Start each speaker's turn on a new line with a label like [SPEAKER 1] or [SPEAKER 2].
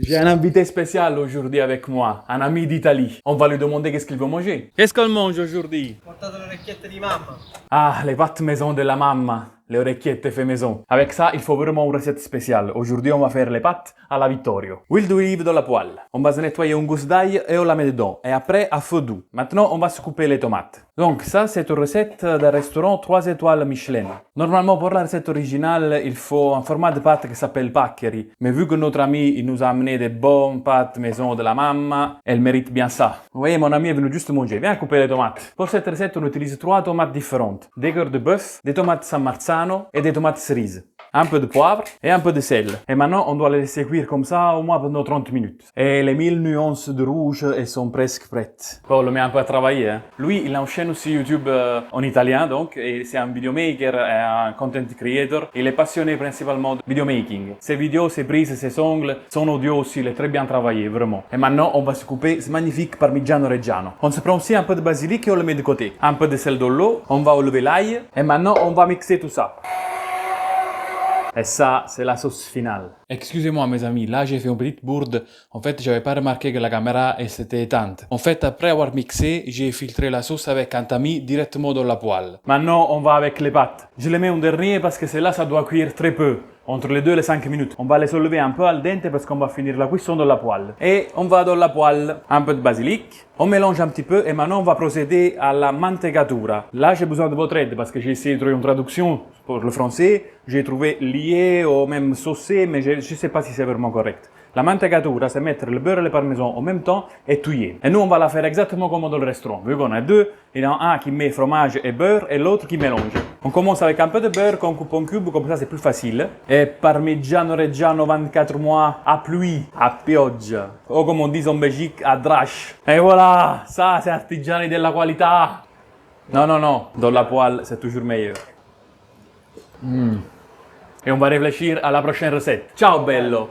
[SPEAKER 1] J'ai un invité spécial aujourd'hui avec moi, un ami d'Italie. On va lui demander qu'est-ce qu'il veut manger. Qu'est-ce qu'on mange aujourd'hui?
[SPEAKER 2] Portate le orecchiette di mamma.
[SPEAKER 1] Ah, les pâtes maison de la mamma, les orecchiette fait maison. Avec ça, il faut vraiment une recette spéciale. Aujourd'hui, on va faire les pâtes à la Vittorio. Huile d'olive dans la poêle. On va se nettoyer une gousse d'ail et on la met dedans. Et après, à feu doux. Maintenant, on va se couper les tomates. Donc, ça, c'est une recette d'un restaurant 3 étoiles Michelin. Normalement, pour la recette originale, il faut un format de pâte qui s'appelle paccheri. Mais vu que notre ami, il nous a amené des bonnes pâtes maison de la mamma, elle mérite bien ça. Vous voyez, mon ami est venu juste manger. Viens couper les tomates. Pour cette recette, on utilise 3 tomates différentes. Des cœurs de bœuf, des tomates San Marzano et des tomates cerises. Un peu de poivre et un peu de sel. Et maintenant, on doit les laisser cuire comme ça au moins pendant 30 minutes. Et les 1000 nuances de rouge, elles sont presque prêtes. Bon, on le met un peu à travailler. Hein. Lui, il a une chaîne aussi YouTube en italien, donc, et c'est un videomaker et un content creator. Il est passionné principalement de videomaking. Ses vidéos, ses prises, ses ongles, son audio aussi, il est très bien travaillé, vraiment. Et maintenant, on va se couper ce magnifique parmigiano reggiano. On se prend aussi un peu de basilic et on le met de côté. Un peu de sel dans l'eau, on va enlever l'ail, et maintenant, on va mixer tout ça. Et ça, c'est la sauce finale. Excusez-moi mes amis, là j'ai fait une petite bourde. En fait, j'avais pas remarqué que la caméra s'était éteinte. En fait, après avoir mixé, j'ai filtré la sauce avec un tamis directement dans la poêle. Maintenant, on va avec les pâtes. Je les mets en dernier parce que celle-là, ça doit cuire très peu. Entre les 2 et les 5 minutes. On va les soulever un peu al dente parce qu'on va finir la cuisson dans la poêle. Et on va dans la poêle, un peu de basilic. On mélange un petit peu et maintenant on va procéder à la mantecatura. Là, j'ai besoin de votre aide parce que j'ai essayé de trouver une traduction pour le français. J'ai trouvé lié ou même saucé, mais je ne sais pas si c'est vraiment correct. La mantecatura, c'est mettre le beurre et le parmesan en même temps et touiller. Et nous, on va la faire exactement comme dans le restaurant. Vu qu'on a deux, il y en a un qui met fromage et beurre et l'autre qui mélange. On commence avec un peu de beurre qu'on coupe en cubes, comme ça c'est plus facile. Et parmigiano reggiano 24 mois à pluie, à pioggia. O comme on dit en Belgique, à drache. Et voilà, ça c'est artigiani de la qualità. Non, non, non, dans la poêle c'est toujours meilleur. Et on va réfléchir à la prochaine recette. Ciao bello!